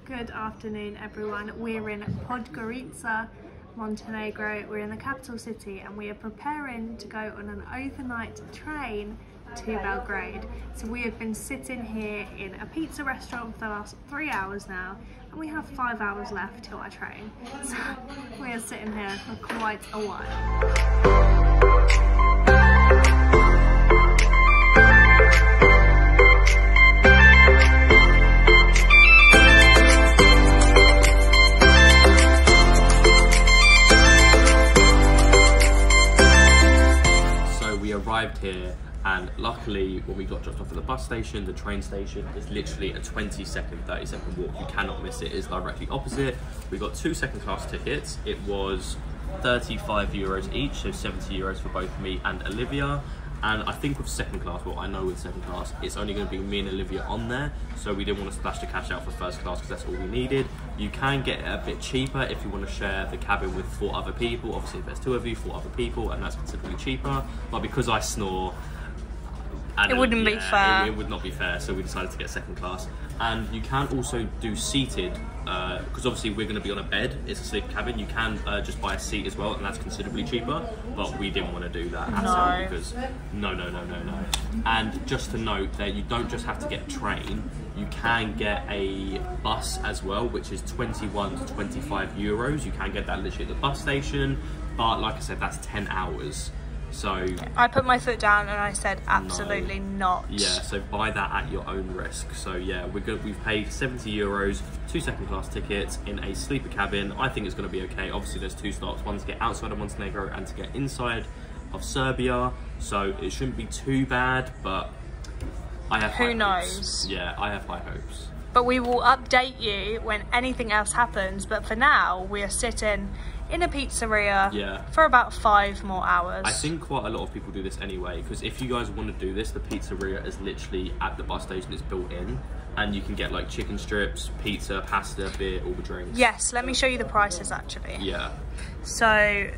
Good afternoon everyone. We're in Podgorica, Montenegro. We're in the capital city and we are preparing to go on an overnight train to Belgrade. So we have been sitting here in a pizza restaurant for the last 3 hours now and we have 5 hours left till our train. So we are sitting here for quite a while. Arrived here, and luckily when we got dropped off at the bus station, the train station is literally a 20-second, 30-second walk. You cannot miss it. It's directly opposite. We got 2 second-class tickets. It was 35 euros each, so 70 euros for both me and Olivia. And I think with second class, well, I know with second class, it's only going to be me and Olivia on there. So we didn't want to splash the cash out for first class because that's all we needed. You can get it a bit cheaper if you want to share the cabin with 4 other people. Obviously, if there's 2 of you, 4 other people, and that's considerably cheaper. But because I snore, it wouldn't be fair. It would not be fair, so we decided to get second class. And you can also do seated, because obviously we're going to be on a bed. It's a sleep cabin. You can just buy a seat as well, and that's considerably cheaper. But we didn't want to do that at all because no. And just to note that you don't just have to get a train. You can get a bus as well, which is 21 to 25 euros. You can get that literally at the bus station, but like I said, that's 10 hours. So I put my foot down and I said absolutely not. Yeah, so buy that at your own risk. So yeah, we've paid 70 euros, 2 second class tickets in a sleeper cabin. I think it's going to be okay. Obviously there's 2 stops, one to get outside of Montenegro and to get inside of Serbia. So it shouldn't be too bad, but I have high hopes. Who knows? Yeah, I have high hopes. But we will update you when anything else happens. But for now, we are sitting in a pizzeria for about 5 more hours. I think quite a lot of people do this anyway, because if you guys want to do this, the pizzeria is literally at the bus station. It's built in, and you can get like chicken strips, pizza, pasta, beer, all the drinks. Yes, let me show you the prices actually. Yeah. So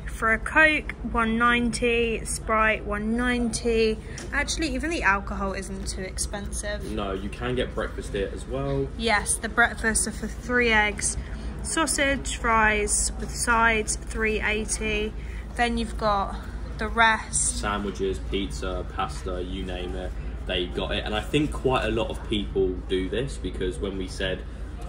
for a Coke, 190, Sprite, 190. Actually, even the alcohol isn't too expensive. No, you can get breakfast here as well. Yes, the breakfast are for 3 eggs, sausage, fries with sides, 3.80. Then you've got the rest. Sandwiches, pizza, pasta, you name it, they got it. And I think quite a lot of people do this because when we said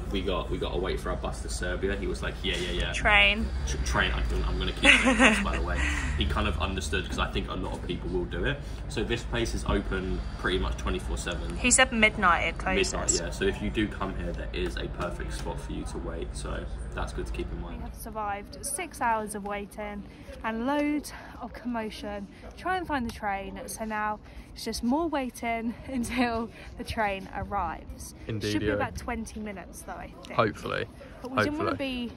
we got to wait for our bus to Serbia, he was like, yeah. Train. Train, I'm going to keep the bus, by the way. He kind of understood because I think a lot of people will do it. So this place is open pretty much 24/7. He said midnight it closes. Midnight, yeah. So if you do come here, there is a perfect spot for you to wait. So that's good to keep in mind. We have survived 6 hours of waiting and loads of commotion. Try and find the train. So now it's just more waiting until the train arrives. Indeed, should be about 20 minutes though, I think. Hopefully. But we didn't want to be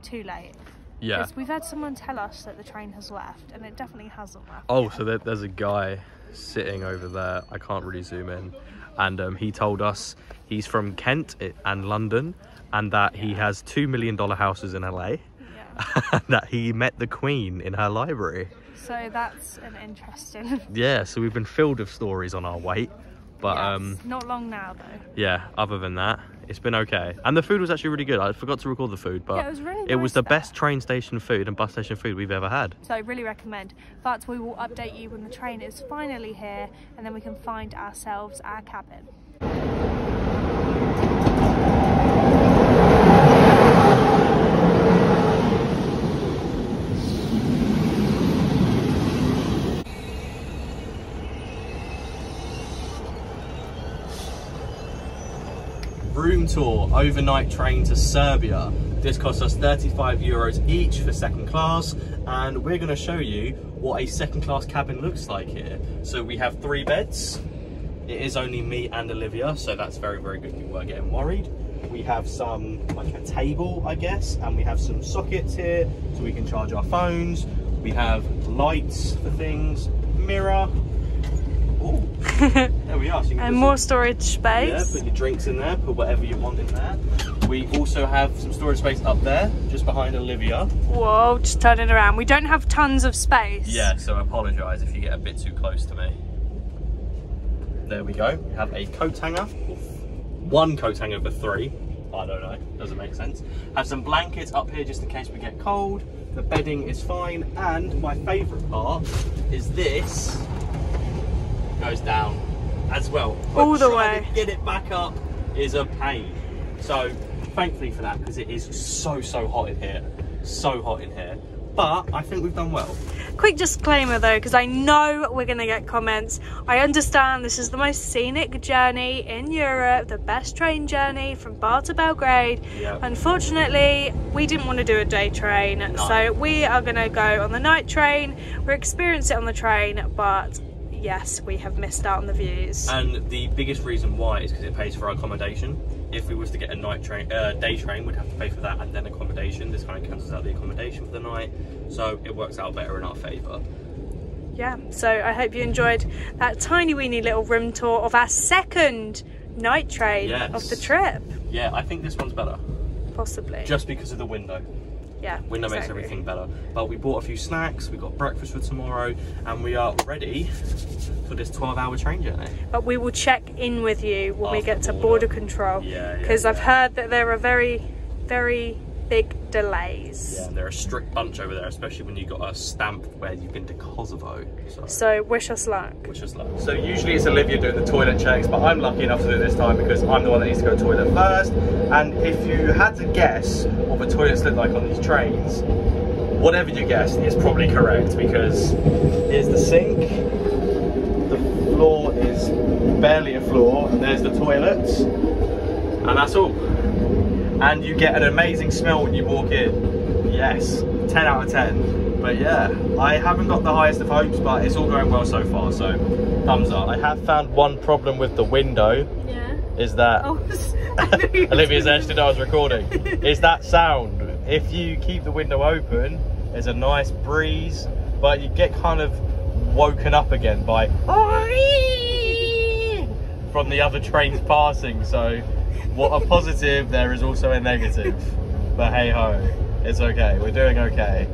too late. Yeah. Because we've had someone tell us that the train has left, and it definitely hasn't left. Oh, so there's a guy sitting over there. I can't really zoom in. And he told us he's from Kent and London, and that he has $2 million houses in LA. And that he met the Queen in her library. So that's an interesting... Yeah, so we've been filled with stories on our wait. But yes, not long now though. Yeah, other than that, it's been okay. And the food was actually really good. I forgot to record the food, but yeah, it was really nice. It was the best train station food and bus station food we've ever had. So I really recommend. But we will update you when the train is finally here, and then we can find ourselves our cabin. Room tour, overnight train to Serbia. This cost us 35 euros each for second class, and we're going to show you what a second class cabin looks like here. So we have 3 beds. It is only me and Olivia, so that's very, very good. You weren't getting worried. We have some, like a table, I guess, and we have some sockets here so we can charge our phones. We have lights for things, mirror. Ooh, there we are. So and more storage space. Yeah, put your drinks in there, put whatever you want in there. We also have some storage space up there, just behind Olivia. Whoa, just turn it around. We don't have tons of space. Yeah, so I apologise if you get a bit too close to me. There we go. We have a coat hanger. one coat hanger for 3. I don't know, doesn't make sense. Have some blankets up here just in case we get cold. The bedding is fine, and my favourite part is this goes down as well. All the trying way. to get it back up is a pain. So thankfully for that, because it is so hot in here, so hot in here. But I think we've done well. Quick disclaimer though, because I know we're going to get comments. I understand this is the most scenic journey in Europe, the best train journey from Bar to Belgrade. Yep. Unfortunately, we didn't want to do a day train, No. so we are going to go on the night train. We'll experience it on the train, but yes, we have missed out on the views. And the biggest reason why is because it pays for our accommodation. If we was to get a night train, day train, we'd have to pay for that and then accommodation. This kind of cancels out the accommodation for the night, so it works out better in our favour. Yeah, so I hope you enjoyed that tiny weeny little room tour of our second night train of the trip. Yeah, I think this one's better. Possibly. Just because of the window. Yeah, Window makes exactly. everything better. But we bought a few snacks, we got breakfast for tomorrow, and we are ready for this 12-hour train journey. But we will check in with you when we After get to border. border control. Yeah, Because I've heard that there are very, very big delays. Yeah, and they're a strict bunch over there, especially when you got a stamp where you've been to Kosovo. So wish us luck. Which is luck. So usually it's Olivia doing the toilet checks, but I'm lucky enough to do it this time because I'm the one that needs to go to the toilet first. And if you had to guess what the toilets look like on these trains, whatever you guessed is probably correct, because here's the sink, the floor is barely a floor, and there's the toilets, and that's all. And you get an amazing smell when you walk in. Yes, 10 out of 10. But yeah, I haven't got the highest of hopes, but it's all going well so far, so thumbs up. I have found one problem with the window. Yeah. Is that Olivia's actually I was recording. Is that sound? If you keep the window open, there's a nice breeze, but you get kind of woken up again by from the other trains passing. So what a positive, there is also a negative. But hey ho, it's okay, we're doing okay.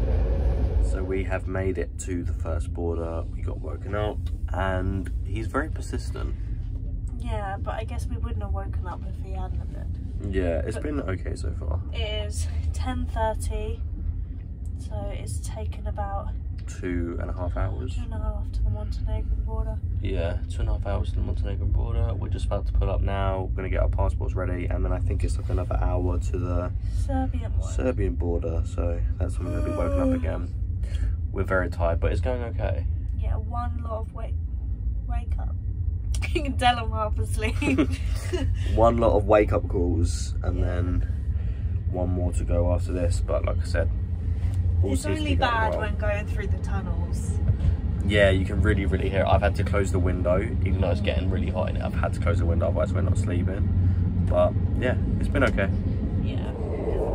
So we have made it to the first border. We got woken up, and he's very persistent. Yeah, but I guess we wouldn't have woken up if he hadn't have been. Yeah, it's been okay so far. It is 10:30, so it's taken about 2.5 hours. 2.5 to the Montenegro border. Yeah, 2.5 hours to the Montenegro border. We're just about to pull up now. We're gonna get our passports ready, and then I think it's like another hour to the Serbian border. So that's when we're gonna be woken up again. We're very tired, but it's going okay. Yeah, one lot of wake up. You can tell I'm half asleep. One lot of wake up calls, and then one more to go after this. But like I said, it's only bad when going through the tunnels. Yeah, you can really hear it. I've had to close the window, even though it's getting really hot in it. I've had to close the window, otherwise we're not sleeping. But yeah, it's been okay. Yeah.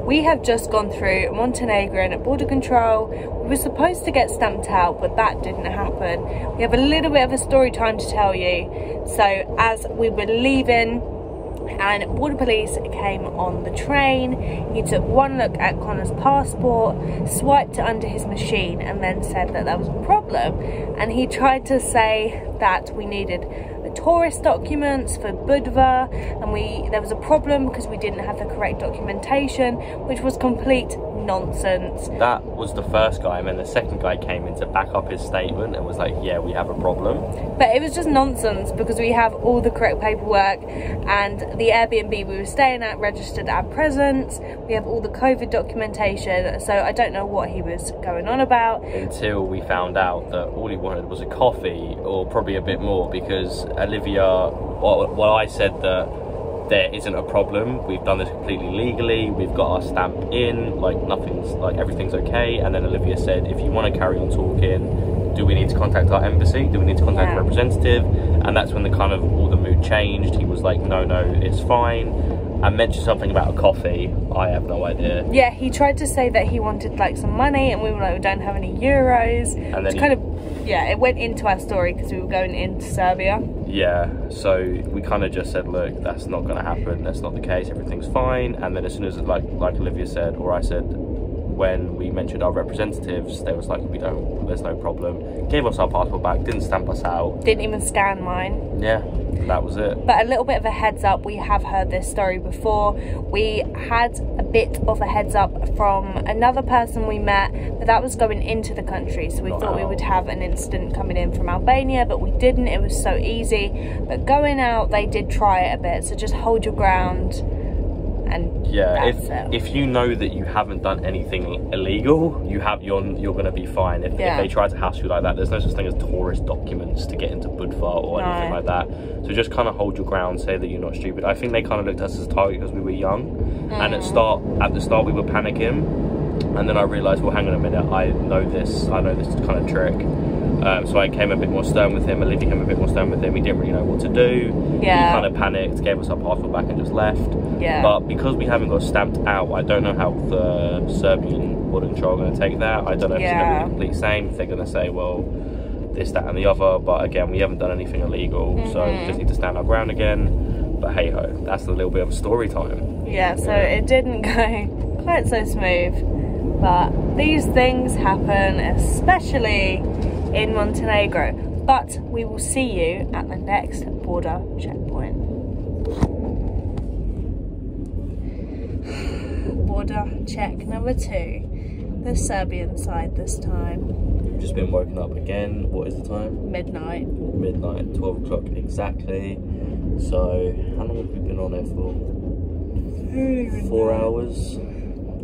We have just gone through Montenegro at border control. We were supposed to get stamped out, but that didn't happen. We have a little bit of a story time to tell you. So as we were leaving, and border police came on the train, he took one look at Connor's passport, swiped it under his machine, and then said that there was a problem. And he tried to say that we needed the tourist documents for Budva, and there was a problem because we didn't have the correct documentation, which was complete nonsense. That was the first guy, and then the second guy came in to back up his statement and was like, yeah, we have a problem. But it was just nonsense because we have all the correct paperwork, and the Airbnb we were staying at registered our presence. We have all the COVID documentation, so I don't know what he was going on about. Until we found out that all he wanted was a coffee, or probably a bit more, because Olivia, well, I said that there isn't a problem, we've done this completely legally, we've got our stamp in, like everything's okay. And then Olivia said, if you want to carry on talking, do we need to contact our embassy? Do we need to contact a representative? And that's when all the mood changed. He was like, no, it's fine. And mentioned something about a coffee. I have no idea. Yeah, he tried to say that he wanted like some money, and we were like, we don't have any euros. And then it went into our story because we were going into Serbia. Yeah, so we kind of just said, look, that's not going to happen. That's not the case. Everything's fine. And then as soon as, like Olivia said, or I said, when we mentioned our representatives, they was like, there's no problem. Gave us our passport back, didn't stamp us out. Didn't even scan mine. Yeah, that was it. But a little bit of a heads up, we have heard this story before. We had a bit of a heads up from another person we met, but that was going into the country. So we thought we would have an incident coming in from Albania, but we didn't. It was so easy. But going out, they did try it a bit. So just hold your ground. And yeah, if you know that you haven't done anything illegal, you're gonna be fine. If they try to hassle you like that, there's no such thing as tourist documents to get into Budva or anything like that. So just kind of hold your ground, say that you're not stupid. I think they kind of looked at us as a target because we were young, and at the start we were panicking, and then I realised, well, hang on a minute, I know this kind of trick. So I came a bit more stern with him, Livvy came a bit more stern with him. He didn't really know what to do. Yeah. He kind of panicked, gave us our passport back and just left. Yeah. But because we haven't got stamped out, I don't know how the Serbian border control are going to take that. I don't know if it's going to be the complete same, if they're going to say, well, this, that and the other. But again, we haven't done anything illegal, so we just need to stand our ground again. But hey ho, that's a little bit of a story time. Yeah, so it didn't go quite so smooth. But these things happen, especially in Montenegro. But we will see you at the next border checkpoint. Border check number 2, the Serbian side this time. We've just been woken up again. What is the time? Midnight. Midnight, 12 o'clock exactly. So how long have we been on here for? 4 hours.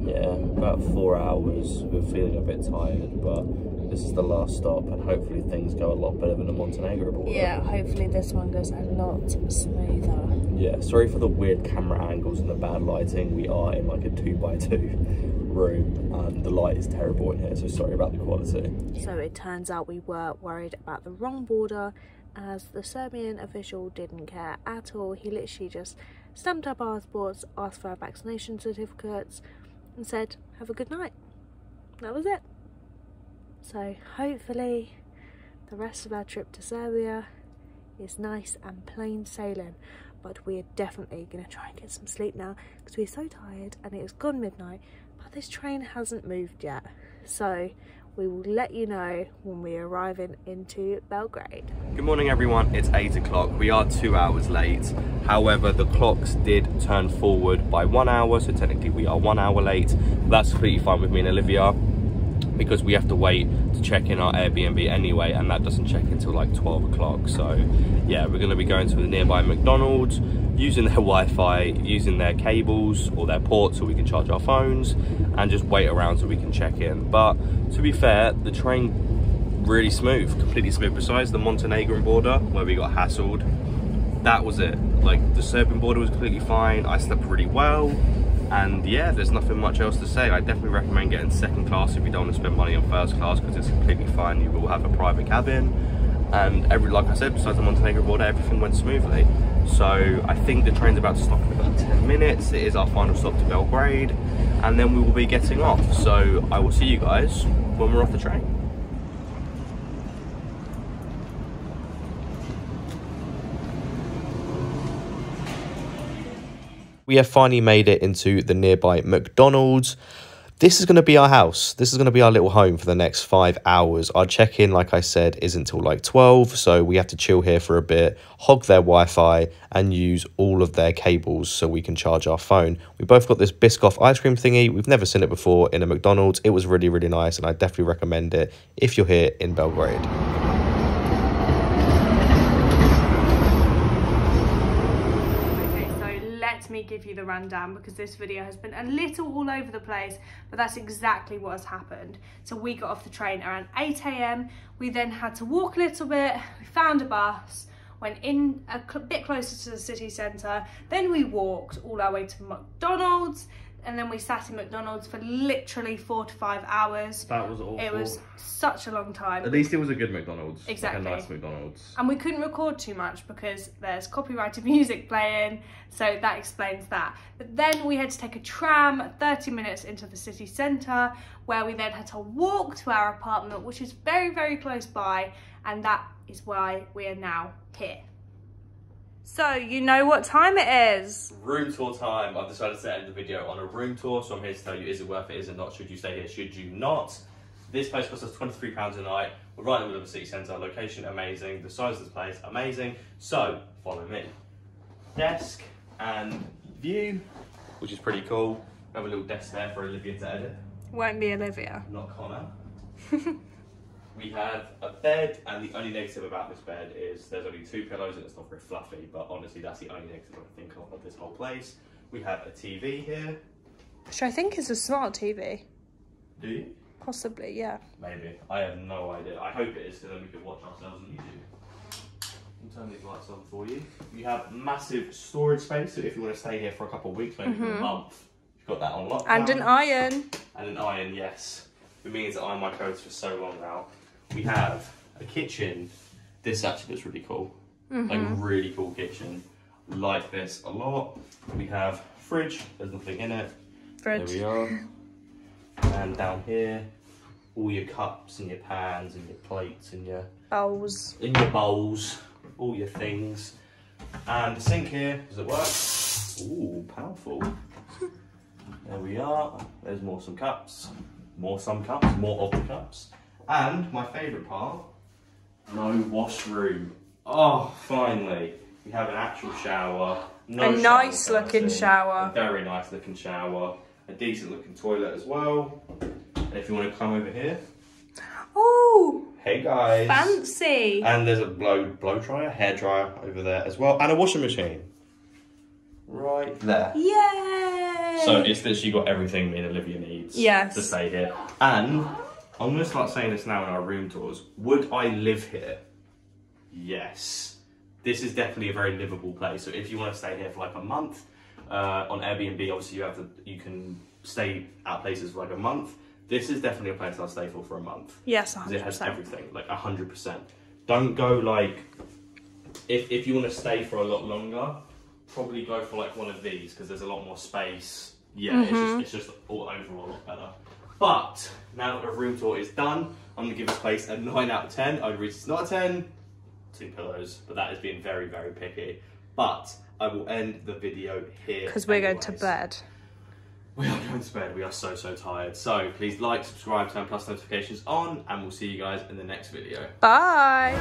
Yeah, about 4 hours. We're feeling a bit tired, but this is the last stop, and hopefully things go a lot better than the Montenegro border. Yeah, hopefully this one goes a lot smoother. Yeah, sorry for the weird camera angles and the bad lighting. We are in like a 2x2 room, and the light is terrible in here, so sorry about the quality. So it turns out we were worried about the wrong border, as the Serbian official didn't care at all. He literally just stamped our passports, asked for our vaccination certificates, and said, have a good night. That was it. So hopefully the rest of our trip to Serbia is nice and plain sailing, but we are definitely going to try and get some sleep now because we're so tired and it has gone midnight, but this train hasn't moved yet. So we will let you know when we are arriving into Belgrade. Good morning everyone, it's 8 o'clock. We are 2 hours late. However, the clocks did turn forward by 1 hour, so technically we are 1 hour late. That's completely fine with me and Olivia, because we have to wait to check in our Airbnb anyway, and that doesn't check until like 12 o'clock. So yeah, we're going to be going to the nearby McDonald's, using their Wi-Fi, using their cables or their ports so we can charge our phones, and just wait around so we can check in. But to be fair, the train really smooth, completely smooth. Besides the Montenegrin border where we got hassled, that was it. Like the Serbian border was completely fine. I slept really well. And yeah, there's nothing much else to say. I definitely recommend getting second class if you don't want to spend money on first class, because it's completely fine. You will have a private cabin, and like I said, besides the Montenegro border, everything went smoothly. So I think the train's about to stop in about 10 minutes. It is our final stop to Belgrade, and then we will be getting off. So I will see you guys when we're off the train. We have finally made it into the nearby McDonald's. This is going to be our house. This is going to be our little home for the next 5 hours. Our check-in, like I said, isn't until like 12, so we have to chill here for a bit, hog their Wi-Fi, and use all of their cables so we can charge our phone. We both got this Biscoff ice cream thingy. We've never seen it before in a McDonald's. It was really, really nice, and I definitely recommend it if you're here in Belgrade. Let me give you the rundown, because this video has been a little all over the place, but that's exactly what has happened. So we got off the train around 8 AM. We then had to walk a little bit. We found a bus, went in a bit closer to the city centre. Then we walked all our way to McDonald's, and then we sat in McDonald's for literally 4 to 5 hours. That was awful. It was such a long time. At least it was a good McDonald's. Exactly. Like a nice McDonald's. And we couldn't record too much because there's copyrighted music playing, so that explains that. But then we had to take a tram 30 minutes into the city centre, where we then had to walk to our apartment, which is very, very close by, and that is why we are now here. So, you know what time it is? Room tour time. I've decided to end the video on a room tour, so I'm here to tell you, is it worth it, is it not? Should you stay here, should you not? This place costs us £23 a night. We're right in the middle of the city centre. Location, amazing. The size of this place, amazing. So, follow me. Desk and view, which is pretty cool. We have a little desk there for Olivia to edit. Won't be Olivia. Not Connor. We have a bed, and the only negative about this bed is there's only 2 pillows and it's not very fluffy, but honestly that's the only negative I think of this whole place. We have a TV here. Which I think is a smart TV. Do you? Possibly, yeah. Maybe. I have no idea. I hope it is, so then we can watch ourselves on YouTube. I'll turn these lights on for you. You have massive storage space, so if you want to stay here for a couple of weeks, maybe for a month, you've got that on lockdown. And an iron. And an iron, yes. We've been meaning to iron my clothes for so long now. We have a kitchen. This actually looks really cool. Like really cool kitchen. Like this a lot. We have fridge. There's nothing in it. Fridge. There we are. And down here, all your cups and your pans and your plates and your bowls. In your bowls, all your things. And the sink here. Does it work? Ooh, powerful. There we are. There's some cups. More of the cups. And my favourite part, no washroom. Oh, finally. We have an actual shower. No a nice looking shower. A very nice looking shower. A decent looking toilet as well. And if you want to come over here. Oh! Hey guys. Fancy. And there's a blow dryer, hair dryer over there as well. And a washing machine. Right there. Yay! So it's literally got everything me and Olivia needs to stay here. And I'm going to start saying this now in our room tours. Would I live here? Yes. This is definitely a very livable place. So if you want to stay here for like a month, on Airbnb, obviously you can stay at places for like a month. This is definitely a place I'll stay for a month. Yes, 100%. Because it has everything, like 100%. Don't go like, if you want to stay for a lot longer, probably go for like one of these because there's a lot more space. Yeah, it's just all overall a lot better. But now that the room tour is done, I'm going to give this place a 9 out of 10. Only reason it's not a 10, 2 pillows, but that is being very, very picky. But I will end the video here. Because we're going to bed. We are going to bed. We are so, so tired. So please like, subscribe, turn plus notifications on, and we'll see you guys in the next video. Bye.